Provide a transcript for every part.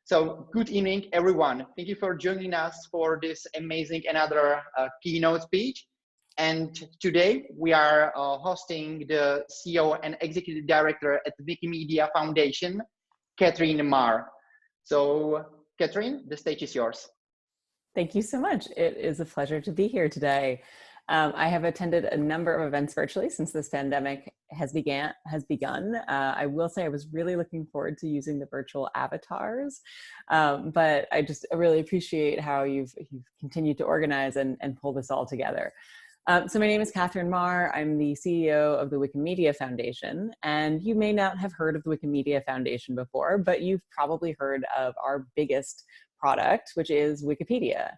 So good evening, everyone. Thank you for joining us for this amazing another keynote speech. And today we are hosting the CEO and Executive Director at Wikimedia Foundation, Katherine Maher. So Katherine, the stage is yours. Thank you so much. It is a pleasure to be here today. I have attended a number of events virtually since this pandemic has begun. I will say I was really looking forward to using the virtual avatars, but I just really appreciate how you've continued to organize and pull this all together. So my name is Katherine Maher. I'm the CEO of the Wikimedia Foundation, and you may not have heard of the Wikimedia Foundation before, but you've probably heard of our biggest product, which is Wikipedia.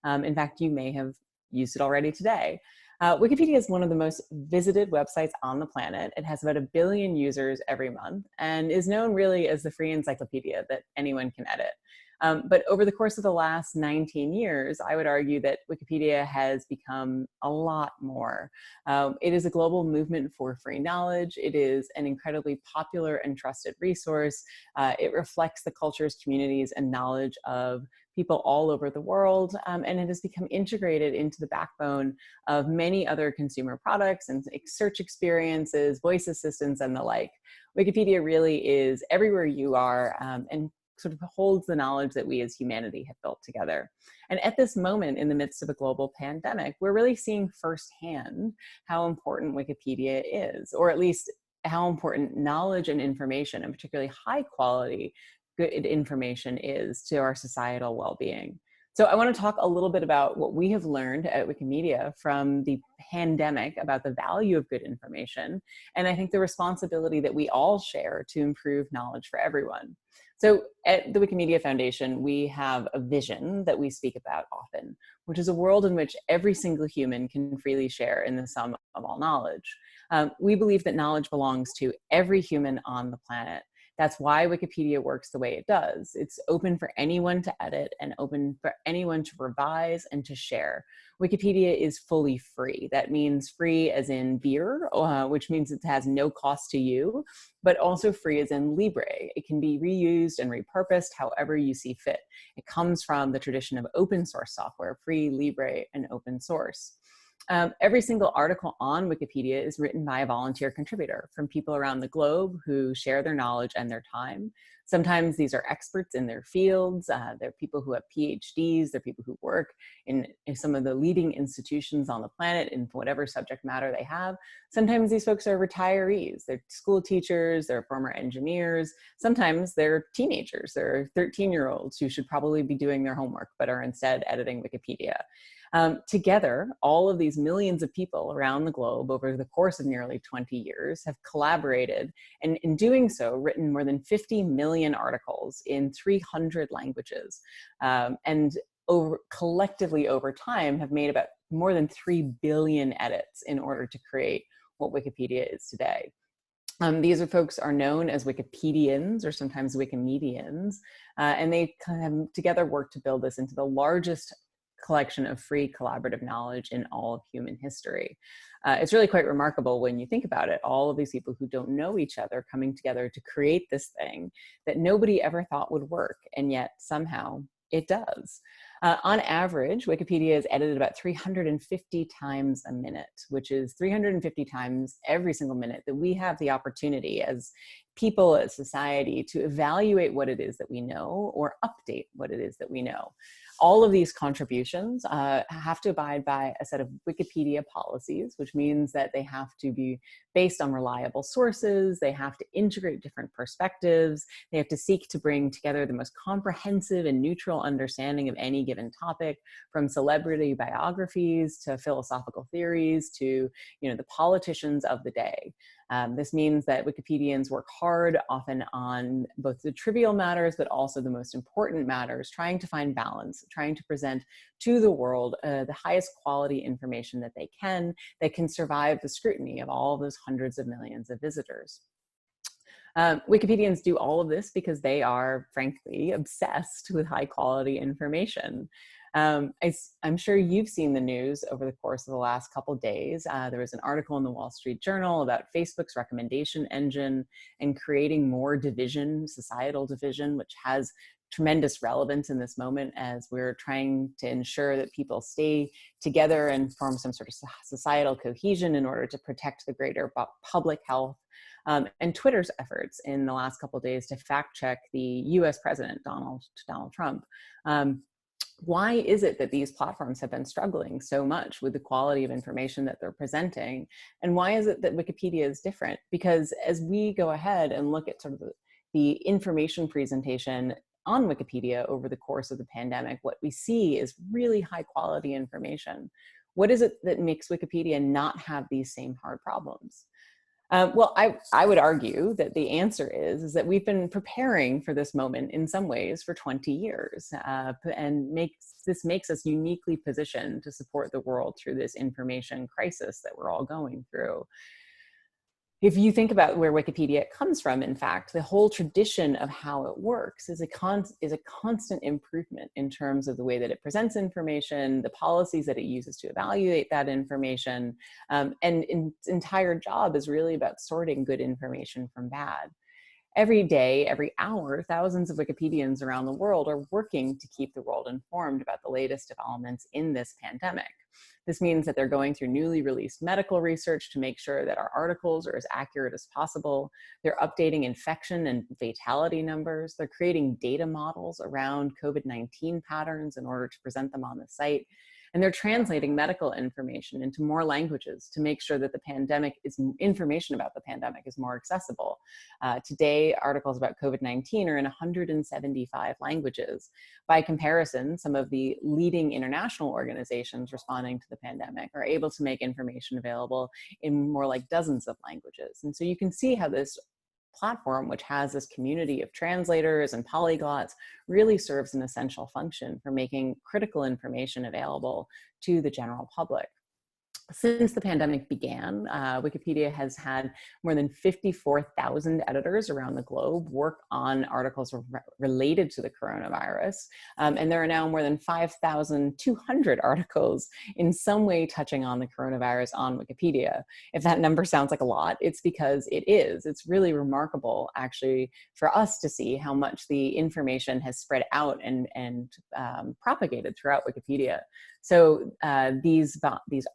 In fact, you may have used it already today. Wikipedia is one of the most visited websites on the planet. It has about 1 billion users every month and is known really as the free encyclopedia that anyone can edit. But over the course of the last 19 years, I would argue that Wikipedia has become a lot more. It is a global movement for free knowledge. It is an incredibly popular and trusted resource. It reflects the cultures, communities, and knowledge of people all over the world, and it has become integrated into the backbone of many other consumer products and search experiences, voice assistants, and the like. Wikipedia really is everywhere you are, and sort of holds the knowledge that we as humanity have built together. And at this moment, in the midst of a global pandemic, we're really seeing firsthand how important Wikipedia is, or at least how important knowledge and information, and particularly high quality, good information is to our societal well-being. So I want to talk a little bit about what we have learned at Wikimedia from the pandemic about the value of good information, and I think the responsibility that we all share to improve knowledge for everyone. So at the Wikimedia Foundation, we have a vision that we speak about often, which is a world in which every single human can freely share in the sum of all knowledge. We believe that knowledge belongs to every human on the planet. That's why Wikipedia works the way it does. It's open for anyone to edit and open for anyone to revise and to share. Wikipedia is fully free. That means free as in beer, which means it has no cost to you, but also free as in libre. It can be reused and repurposed however you see fit. It comes from the tradition of open source software, free, libre, and open source. Every single article on Wikipedia is written by a volunteer contributor from people around the globe who share their knowledge and their time. Sometimes these are experts in their fields. They're people who have PhDs. They're people who work in some of the leading institutions on the planet in whatever subject matter they have. Sometimes these folks are retirees. They're school teachers. They're former engineers. Sometimes they're teenagers. They're 13-year-olds who should probably be doing their homework but are instead editing Wikipedia. Together, all of these millions of people around the globe over the course of nearly 20 years have collaborated, and in doing so, written more than 50 million articles in 300 languages. And collectively over time have made about more than 3 billion edits in order to create what Wikipedia is today. These folks are known as Wikipedians or sometimes Wikimedians, and they kind of together work to build this into the largest collection of free collaborative knowledge in all of human history. It's really quite remarkable when you think about it, all of these people who don't know each other coming together to create this thing that nobody ever thought would work, and yet somehow it does. On average, Wikipedia is edited about 350 times a minute, which is 350 times every single minute that we have the opportunity as people, as society, to evaluate what it is that we know or update what it is that we know. All of these contributions have to abide by a set of Wikipedia policies, which means that they have to be based on reliable sources, they have to integrate different perspectives, they have to seek to bring together the most comprehensive and neutral understanding of any given topic, from celebrity biographies to philosophical theories to the politicians of the day. This means that Wikipedians work hard, often on both the trivial matters, but also the most important matters, trying to find balance, trying to present to the world the highest quality information that they can, that can survive the scrutiny of all those hundreds of millions of visitors. Wikipedians do all of this because they are, frankly, obsessed with high quality information. I'm sure you've seen the news over the course of the last couple of days. There was an article in the Wall Street Journal about Facebook's recommendation engine and creating more division, societal division, which has tremendous relevance in this moment as we're trying to ensure that people stay together and form some sort of societal cohesion in order to protect the greater public health. And Twitter's efforts in the last couple of days to fact check the US President, Donald Trump. Why is it that these platforms have been struggling so much with the quality of information that they're presenting? And why is it that Wikipedia is different? Because as we go ahead and look at sort of the information presentation on Wikipedia over the course of the pandemic, what we see is really high quality information. What is it that makes Wikipedia not have these same hard problems? Well, I would argue that the answer is that we've been preparing for this moment in some ways for 20 years, and this makes us uniquely positioned to support the world through this information crisis that we're all going through. If you think about where Wikipedia comes from, in fact, the whole tradition of how it works is a constant improvement in terms of the way that it presents information, the policies that it uses to evaluate that information, and its entire job is really about sorting good information from bad. Every day, every hour, thousands of Wikipedians around the world are working to keep the world informed about the latest developments in this pandemic. This means that they're going through newly released medical research to make sure that our articles are as accurate as possible. They're updating infection and fatality numbers. They're creating data models around COVID-19 patterns in order to present them on the site. And they're translating medical information into more languages to make sure that information about the pandemic is more accessible. Today, articles about COVID-19 are in 175 languages. By comparison, some of the leading international organizations responding to the pandemic are able to make information available in more like dozens of languages. And so you can see how this platform, which has this community of translators and polyglots, really serves an essential function for making critical information available to the general public. Since the pandemic began, Wikipedia has had more than 54,000 editors around the globe work on articles related to the coronavirus. And there are now more than 5,200 articles in some way touching on the coronavirus on Wikipedia. If that number sounds like a lot, it's because it is. It's really remarkable, actually, for us to see how much the information has spread out and propagated throughout Wikipedia. So these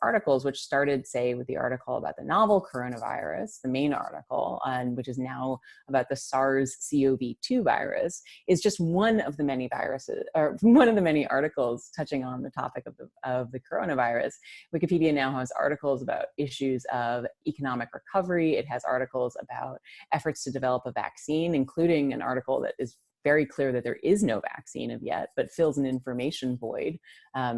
articles, which started, say, with the article about the novel coronavirus, the main article, which is now about the SARS-CoV-2 virus, is just one of the many viruses, or one of the many articles touching on the topic of the coronavirus. Wikipedia now has articles about issues of economic recovery. It has articles about efforts to develop a vaccine, including an article that is very clear that there is no vaccine of yet, but fills an information void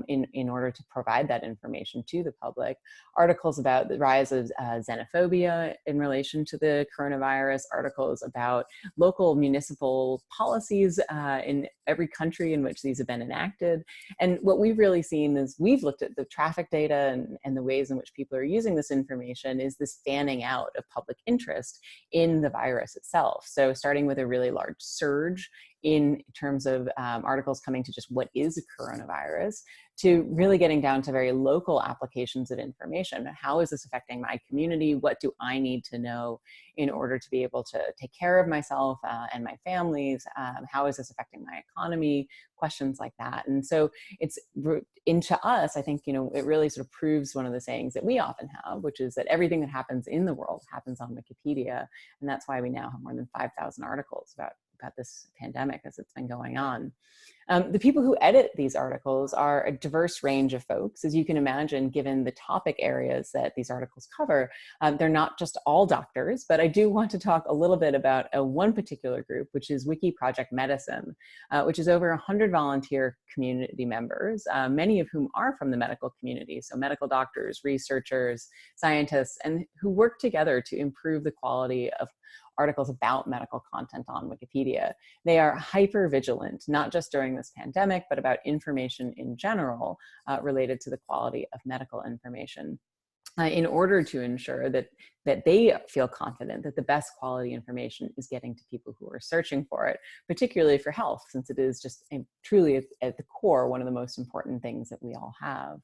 in order to provide that information to the public. Articles about the rise of xenophobia in relation to the coronavirus, articles about local municipal policies in every country in which these have been enacted. And what we've really seen is we've looked at the traffic data and the ways in which people are using this information is this fanning out of public interest in the virus itself. So starting with a really large surge in terms of articles coming to just what is a coronavirus, to really getting down to very local applications of information. How is this affecting my community? What do I need to know in order to be able to take care of myself and my families? How is this affecting my economy? Questions like that. And so it's into us, I think, it really sort of proves one of the sayings that we often have, which is that everything that happens in the world happens on Wikipedia. And that's why we now have more than 5,000 articles about this pandemic as it's been going on. The people who edit these articles are a diverse range of folks. As you can imagine, given the topic areas that these articles cover, they're not just all doctors, but I do want to talk a little bit about one particular group, which is Wiki Project Medicine, which is over 100 volunteer community members, many of whom are from the medical community, so medical doctors, researchers, scientists, and who work together to improve the quality of articles about medical content on Wikipedia. They are hyper vigilant, not just during this pandemic, but about information in general related to the quality of medical information. In order to ensure that they feel confident that the best quality information is getting to people who are searching for it, particularly for health, since it is just truly at the core one of the most important things that we all have.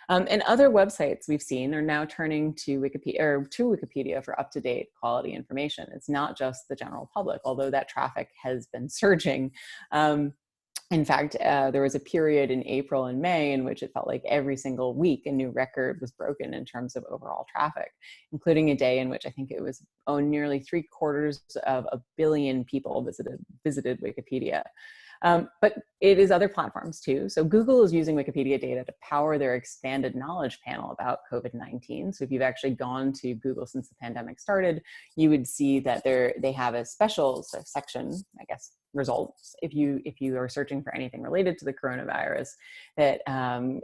And other websites we've seen are now turning to Wikipedia for up-to-date quality information. It's not just the general public, although that traffic has been surging. In fact, there was a period in April and May in which it felt like every single week a new record was broken in terms of overall traffic, including a day in which I think it was nearly 750 million people visited Wikipedia. But it is other platforms too. So Google is using Wikipedia data to power their expanded knowledge panel about COVID-19. So if you've actually gone to Google since the pandemic started, you would see that they have a special section, I guess, results. If you are searching for anything related to the coronavirus, that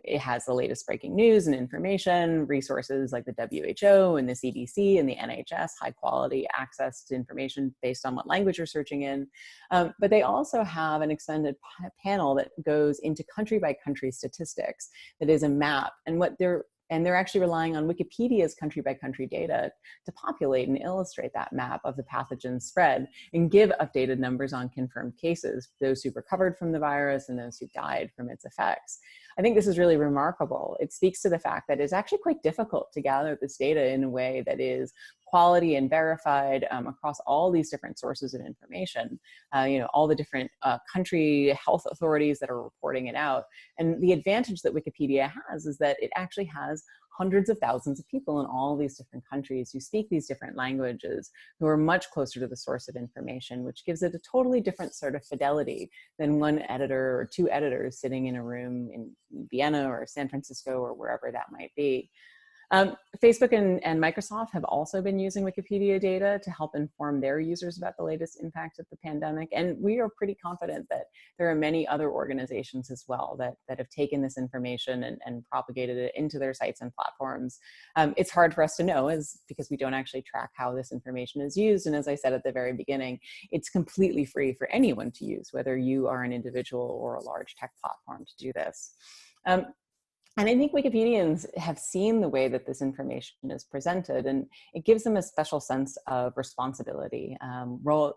it has the latest breaking news and information, resources like the WHO and the CDC and the NHS, high quality access to information based on what language you're searching in. But they also have an extended panel that goes into country by country statistics that is a map, and they're actually relying on Wikipedia's country by country data to populate and illustrate that map of the pathogen spread and give updated numbers on confirmed cases, those who recovered from the virus and those who died from its effects. I think this is really remarkable. It speaks to the fact that it's actually quite difficult to gather this data in a way that is quality and verified across all these different sources of information, all the different country health authorities that are reporting it out. And the advantage that Wikipedia has is that it actually has hundreds of thousands of people in all these different countries who speak these different languages, who are much closer to the source of information, which gives it a totally different sort of fidelity than one editor or two editors sitting in a room in Vienna or San Francisco or wherever that might be. Facebook and Microsoft have also been using Wikipedia data to help inform their users about the latest impact of the pandemic. And we are pretty confident that there are many other organizations as well that have taken this information and propagated it into their sites and platforms. It's hard for us to know because we don't actually track how this information is used. And as I said at the very beginning, it's completely free for anyone to use, whether you are an individual or a large tech platform to do this. And I think Wikipedians have seen the way that this information is presented, and it gives them a special sense of responsibility,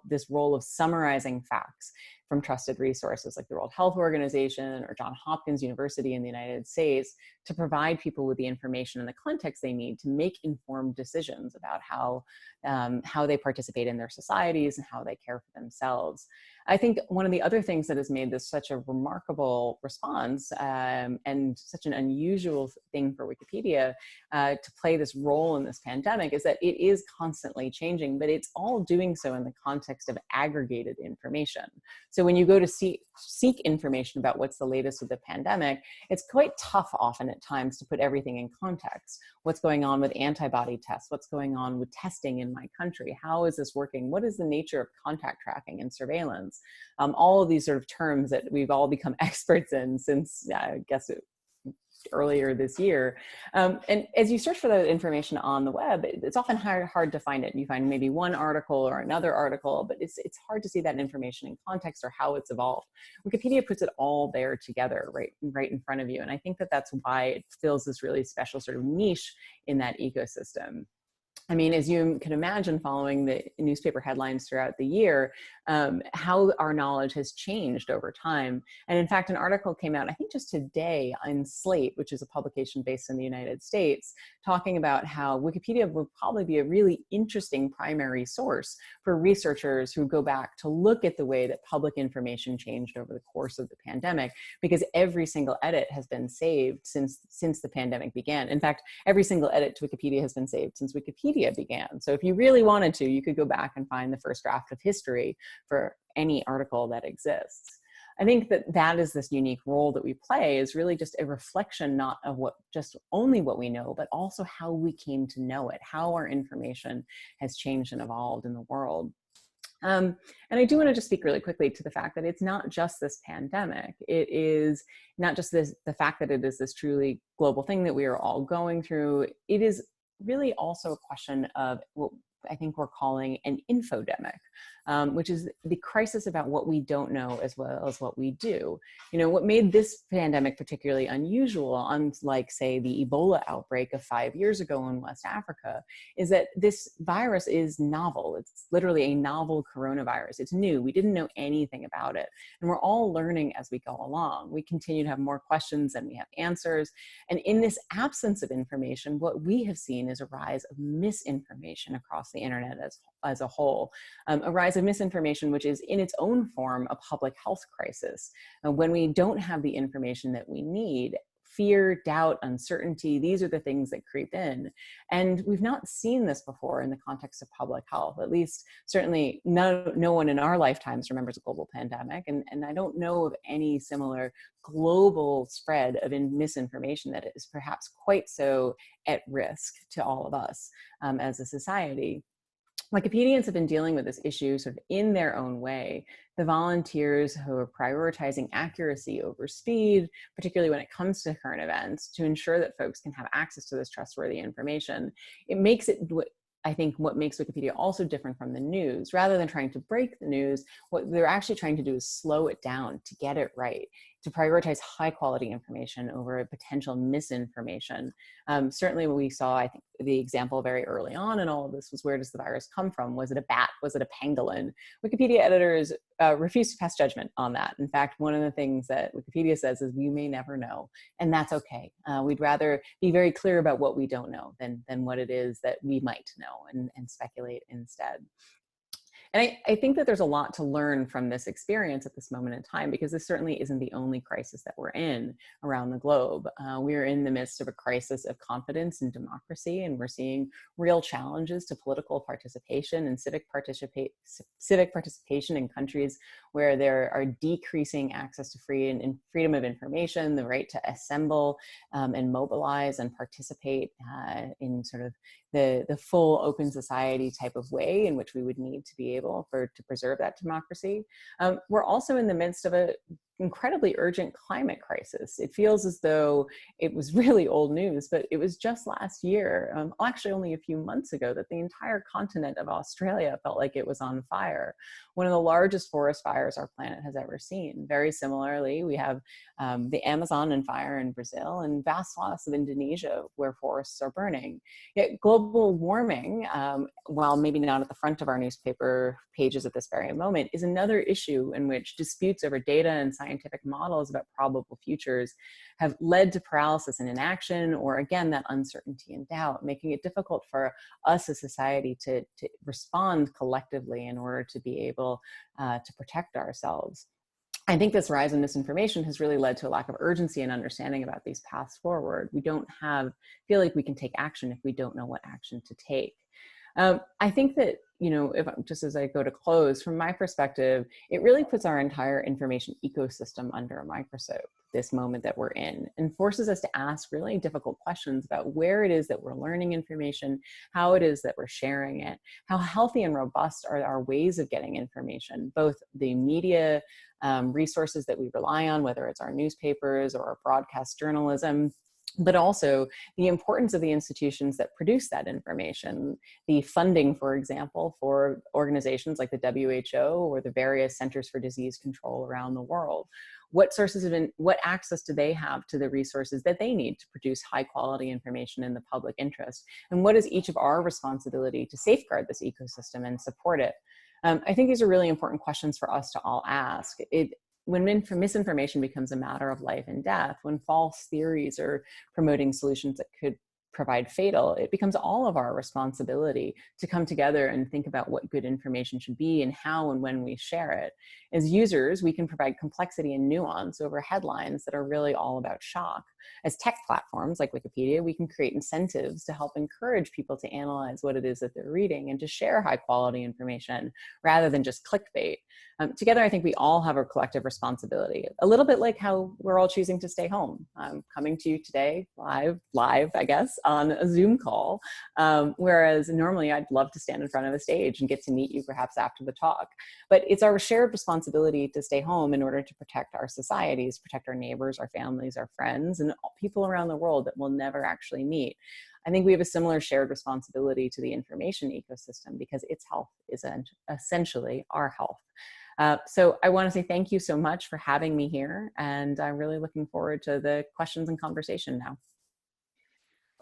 this role of summarizing facts from trusted resources like the World Health Organization or Johns Hopkins University in the United States to provide people with the information and the context they need to make informed decisions about how they participate in their societies and how they care for themselves. I think one of the other things that has made this such a remarkable response and such an unusual thing for Wikipedia to play this role in this pandemic is that it is constantly changing, but it's all doing so in the context of aggregated information. So when you go to seek information about what's the latest with the pandemic, it's quite tough often at times to put everything in context. What's going on with antibody tests? What's going on with testing in my country? How is this working? What is the nature of contact tracking and surveillance? All of these sort of terms that we've all become experts in since, I guess, earlier this year. And as you search for that information on the web, it's often hard to find it. You find maybe one article or another article, but it's hard to see that information in context or how it's evolved. Wikipedia puts it all there together, right in front of you. And I think that that's why it fills this really special sort of niche in that ecosystem. I mean, as you can imagine, following the newspaper headlines throughout the year, how our knowledge has changed over time. And in fact, an article came out, I think just today, on Slate, which is a publication based in the United States, talking about how Wikipedia would probably be a really interesting primary source for researchers who go back to look at the way that public information changed over the course of the pandemic, because every single edit has been saved since the pandemic began. In fact, every single edit to Wikipedia has been saved since Wikipedia began. So if you really wanted to, you could go back and find the first draft of history for any article that exists. I think that is this unique role that we play, is really just a reflection not of only what we know, but also how we came to know it, how our information has changed and evolved in the world. And I do want to just speak really quickly to the fact that it's not just this pandemic. It is not just the fact that it is this truly global thing that we are all going through. It is really also a question of I think we're calling an infodemic, which is the crisis about what we don't know as well as what we do. You know, what made this pandemic particularly unusual, unlike, say, the Ebola outbreak of 5 years ago in West Africa, is that this virus is novel. It's literally a novel coronavirus. It's new. We didn't know anything about it. And we're all learning as we go along. We continue to have more questions than we have answers. And in this absence of information, what we have seen is a rise of misinformation across the internet as a whole, a rise of misinformation, which is in its own form a public health crisis. When we don't have the information that we need, fear, doubt, uncertainty, these are the things that creep in. And we've not seen this before in the context of public health. At least, certainly, no one in our lifetimes remembers a global pandemic. And I don't know of any similar global spread of misinformation that is perhaps quite so at risk to all of us as a society. Wikipedians have been dealing with this issue sort of in their own way. The volunteers who are prioritizing accuracy over speed, particularly when it comes to current events, to ensure that folks can have access to this trustworthy information. It makes it, I think, what makes Wikipedia also different from the news. Rather than trying to break the news, what they're actually trying to do is slow it down to get it right, to prioritize high quality information over potential misinformation. Certainly what we saw, I think the example very early on in all of this was, where does the virus come from? Was it a bat? Was it a pangolin? Wikipedia editors refuse to pass judgment on that. In fact, one of the things that Wikipedia says is we may never know, and that's okay. We'd rather be very clear about what we don't know than what it is that we might know, and speculate instead. And I think that there's a lot to learn from this experience at this moment in time, because this certainly isn't the only crisis that we're in around the globe. We're in the midst of a crisis of confidence in democracy, and we're seeing real challenges to political participation and civic participation in countries where there are decreasing access to freedom of information, the right to assemble and mobilize and participate in sort of the full open society type of way in which we would need to be able to preserve that democracy. We're also in the midst of an incredibly urgent climate crisis. It feels as though it was really old news, but it was just last year, actually only a few months ago, that the entire continent of Australia felt like it was on fire. One of the largest forest fires our planet has ever seen. Very similarly, we have the Amazon on fire in Brazil, and vast swaths of Indonesia where forests are burning. Yet global warming, while maybe not at the front of our newspaper pages at this very moment, is another issue in which disputes over data and scientific models about probable futures have led to paralysis and inaction, or again, that uncertainty and doubt, making it difficult for us as society to respond collectively in order to be able to protect ourselves. I think this rise in misinformation has really led to a lack of urgency and understanding about these paths forward. We don't feel like we can take action if we don't know what action to take. I think that, you know, just as I go to close, from my perspective, it really puts our entire information ecosystem under a microscope, this moment that we're in, and forces us to ask really difficult questions about where it is that we're learning information, how it is that we're sharing it, how healthy and robust are our ways of getting information, both the media resources that we rely on, whether it's our newspapers or our broadcast journalism, but also the importance of the institutions that produce that information. The funding, for example, for organizations like the WHO or the various Centers for Disease Control around the world. What access do they have to the resources that they need to produce high quality information in the public interest? And what is each of our responsibility to safeguard this ecosystem and support it? I think these are really important questions for us to all ask. When misinformation becomes a matter of life and death, when false theories are promoting solutions that could provide fatal, it becomes all of our responsibility to come together and think about what good information should be and how and when we share it. As users, we can provide complexity and nuance over headlines that are really all about shock. As tech platforms like Wikipedia, we can create incentives to help encourage people to analyze what it is that they're reading and to share high quality information rather than just clickbait. Together, I think we all have a collective responsibility, a little bit like how we're all choosing to stay home. I'm coming to you today live, I guess, on a Zoom call, whereas normally I'd love to stand in front of a stage and get to meet you perhaps after the talk. But it's our shared responsibility to stay home in order to protect our societies, protect our neighbors, our families, our friends, and people around the world that we'll never actually meet. I think we have a similar shared responsibility to the information ecosystem because its health is essentially our health. So I want to say thank you so much for having me here, and I'm really looking forward to the questions and conversation now.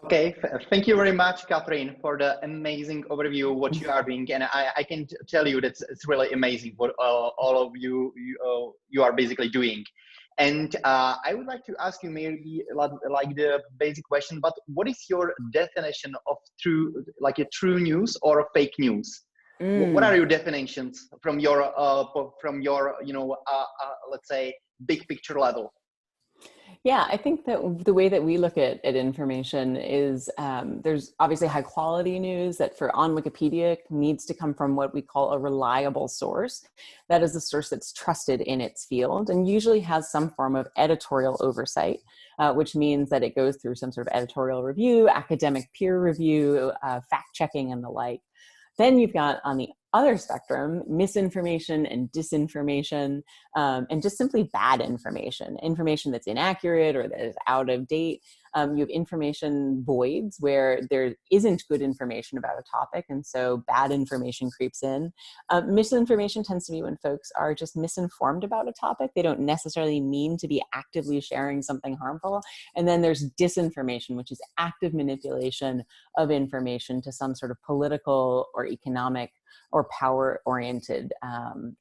Okay, thank you very much, Katherine, for the amazing overview of what you are doing. And I can tell you that it's really amazing what all of you are basically doing. And I would like to ask you maybe like the basic question, but what is your definition of a true news or a fake news? What are your definitions from your let's say big picture level? Yeah, I think that the way that we look at information is there's obviously high quality news that on Wikipedia needs to come from what we call a reliable source. That is a source that's trusted in its field and usually has some form of editorial oversight, which means that it goes through some sort of editorial review, academic peer review, fact checking and the like. Then you've got on the other spectrum, misinformation and disinformation, and just simply bad information, information that's inaccurate or that is out of date. You have information voids where there isn't good information about a topic, and so bad information creeps in. Misinformation tends to be when folks are just misinformed about a topic. They don't necessarily mean to be actively sharing something harmful. And then there's disinformation, which is active manipulation of information to some sort of political or economic or power-oriented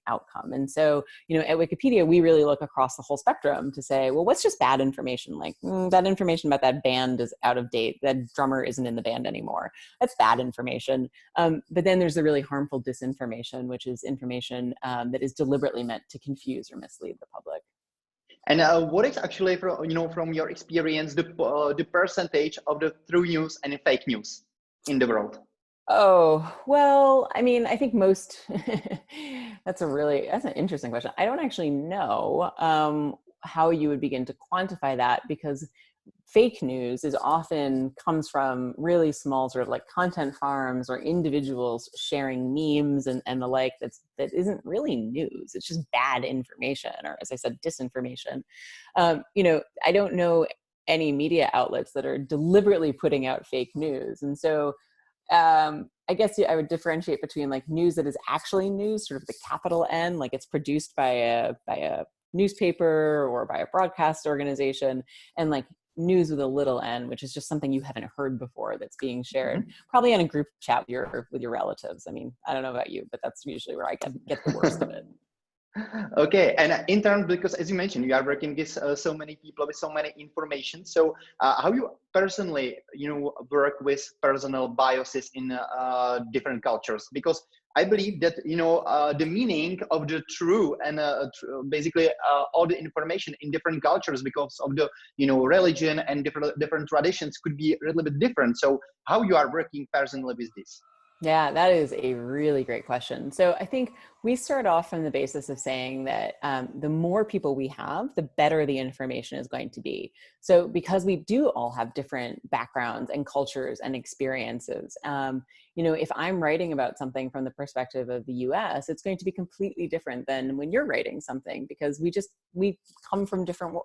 outcome. And so, at Wikipedia, we really look across the whole spectrum to say, well, what's just bad information? Like that information about that band is out of date. That drummer isn't in the band anymore. That's bad information. But then there's the really harmful disinformation, which is information that is deliberately meant to confuse or mislead the public. And what is actually, from your experience, the percentage of the true news and fake news in the world? Oh, well, I mean, I think most, that's an interesting question. I don't actually know how you would begin to quantify that, because fake news often comes from really small sort of like content farms or individuals sharing memes and the like that isn't really news. It's just bad information, or as I said, disinformation. I don't know any media outlets that are deliberately putting out fake news. And so I guess I would differentiate between like news that is actually news, sort of the capital N, like it's produced by a newspaper or by a broadcast organization, and like news with a little n, which is just something you haven't heard before that's being shared, probably in a group chat with your relatives. I mean, I don't know about you, but that's usually where I get the worst of it. Okay, and in terms, because as you mentioned, you are working with so many people with so many information. So how you personally, work with personal biases in different cultures? Because I believe that the meaning of the true and basically all the information in different cultures, because of the religion and different traditions, could be a little bit different. So how you are working personally with this? Yeah, that is a really great question. So I think we start off from the basis of saying that the more people we have, the better the information is going to be. So because we do all have different backgrounds and cultures and experiences, if I'm writing about something from the perspective of the US, it's going to be completely different than when you're writing something, because we come from different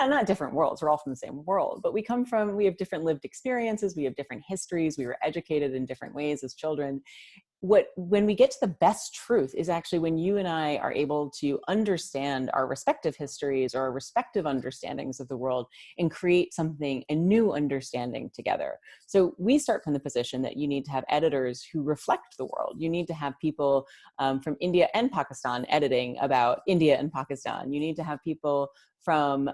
not different worlds, we're all from the same world, but we have different lived experiences, we have different histories, we were educated in different ways as children. When we get to the best truth is actually when you and I are able to understand our respective histories or our respective understandings of the world and create a new understanding together. So we start from the position that you need to have editors who reflect the world. You need to have people from India and Pakistan editing about India and Pakistan. You need to have people from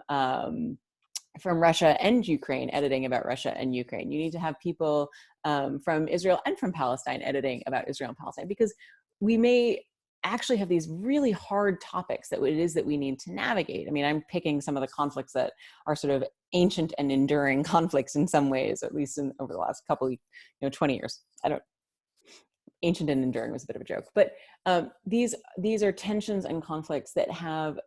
Russia and Ukraine editing about Russia and Ukraine. You need to have people from Israel and from Palestine editing about Israel and Palestine, because we may actually have these really hard topics that it is that we need to navigate. I mean, I'm picking some of the conflicts that are sort of ancient and enduring conflicts in some ways, at least over the last 20 years. Ancient and enduring was a bit of a joke, but these are tensions and conflicts that have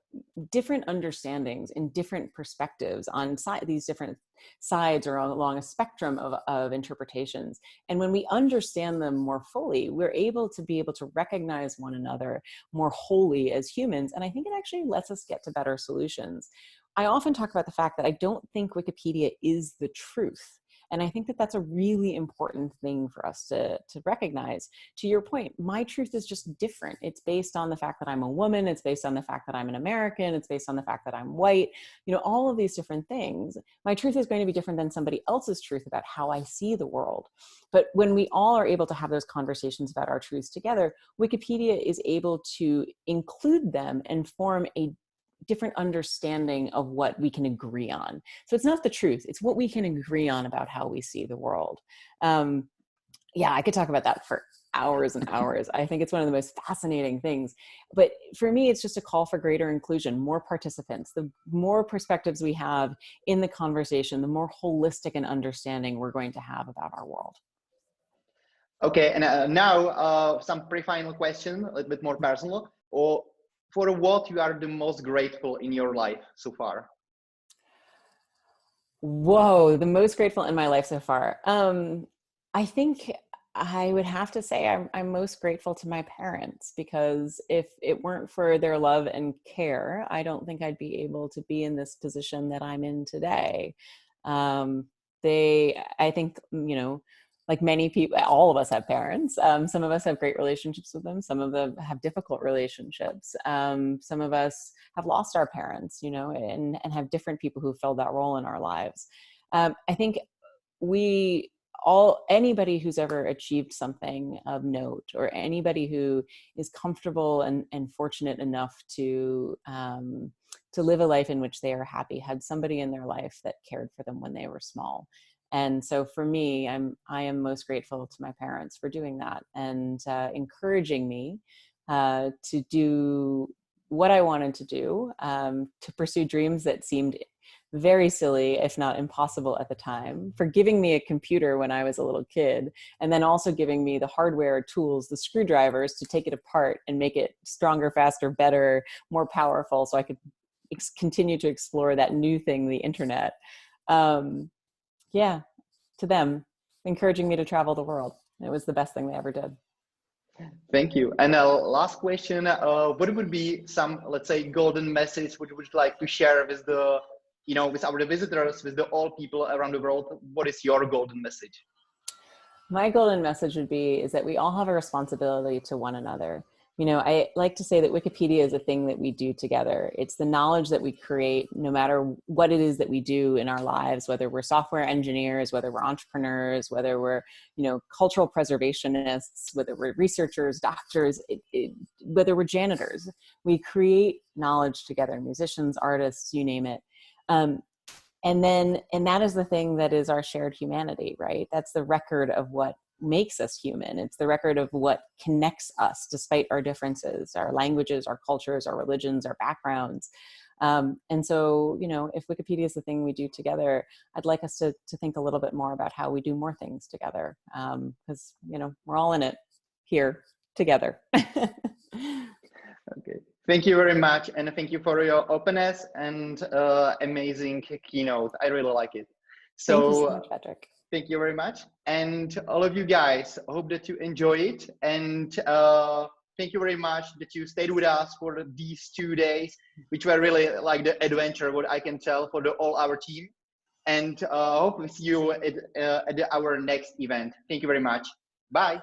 different understandings and different perspectives on these different sides or along a spectrum of interpretations. And when we understand them more fully, we're able to recognize one another more wholly as humans. And I think it actually lets us get to better solutions. I often talk about the fact that I don't think Wikipedia is the truth. And I think that that's a really important thing for us to recognize. To your point, my truth is just different. It's based on the fact that I'm a woman. It's based on the fact that I'm an American. It's based on the fact that I'm white. You know, all of these different things. My truth is going to be different than somebody else's truth about how I see the world. But when we all are able to have those conversations about our truths together, Wikipedia is able to include them and form a different understanding of what we can agree on. So it's not the truth, it's what we can agree on about how we see the world. Yeah, I could talk about that for hours and hours. I think it's one of the most fascinating things. But for me, it's just a call for greater inclusion, more participants. The more perspectives we have in the conversation, the more holistic an understanding we're going to have about our world. Okay, and now some pre-final question, a little bit more personal. Or for what you are the most grateful in your life so far? Whoa, the most grateful in my life so far. I think I would have to say I'm most grateful to my parents, because if it weren't for their love and care, I don't think I'd be able to be in this position that I'm in today. I think, you know, like many people, all of us have parents. Some of us have great relationships with them. Some of them have difficult relationships. Some of us have lost our parents, you know, and have different people who filled that role in our lives. I think anybody who's ever achieved something of note, or anybody who is comfortable and fortunate enough to live a life in which they are happy, had somebody in their life that cared for them when they were small. And so for me, I am most grateful to my parents for doing that and encouraging me to do what I wanted to do, to pursue dreams that seemed very silly, if not impossible at the time, for giving me a computer when I was a little kid, and then also giving me the hardware tools, the screwdrivers, to take it apart and make it stronger, faster, better, more powerful, so I could continue to explore that new thing, the internet. Yeah, to them, encouraging me to travel the world. It was the best thing they ever did. Thank you. And last question, what would be some, let's say, golden message which would you like to share with the, you know, with our visitors, with the all people around the world? What is your golden message? My golden message would be is that we all have a responsibility to one another. You know, I like to say that Wikipedia is a thing that we do together. It's the knowledge that we create, no matter what it is that we do in our lives, whether we're software engineers, whether we're entrepreneurs, whether we're, you know, cultural preservationists, whether we're researchers, doctors, whether we're janitors. We create knowledge together, musicians, artists, you name it. And that is the thing that is our shared humanity, right? That's the record of what makes us human. It's the record of what connects us despite our differences, our languages, our cultures, our religions, our backgrounds. And so, you know, if Wikipedia is the thing we do together, I'd like us to think a little bit more about how we do more things together. Because, you know, we're all in it here together. Okay. Thank you very much. And thank you for your openness and amazing keynote. I really like it. So, thank you so much, Patrick. Thank you very much. And all of you guys, I hope that you enjoy it. And thank you very much that you stayed with us for these 2 days, which were really like the adventure, what I can tell, for all our team. And hope to see you at our next event. Thank you very much. Bye.